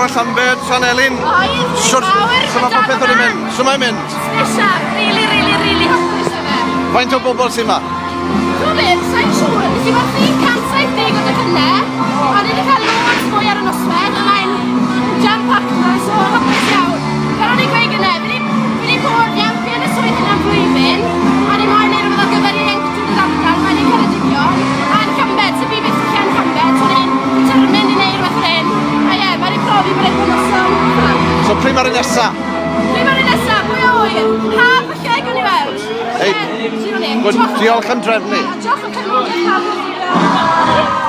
ar y Llanbed, Llanelin. Oedd, Shwt mae popeth wedi mynd? Shwt mae'n mynd? Nesa, really hapus yma. Faint o bobl sy'n ma? Dwi'n mynd, sa'n siŵr. Nes i werthu 170 o docynnau, a ni wedi cael loads mwy ar y noswaith, a mae'n jam-packed yma, so hapus iawn. Fel o'n i'n gweud gyda, fi wedi bod i ampi yn y swydd hynna'n blwyddyn, a ni moyn neud rhywbeth ar gyfer i ieuenctid yr ardal, mae'n ein Ceredigion, a yn Cambed, so fi byth yn lle yn Cambed, so ni'n determined i neud rhywbeth ar hyn, a ie, mae'n ei profi bod e'n bod noson. So pryd mae'r un nesa? Pryd mae'r un nesa, pwy o hwyr? Haf y lle gawn ni weld. Diolch am drefnu. Diolch am cefnogaeth.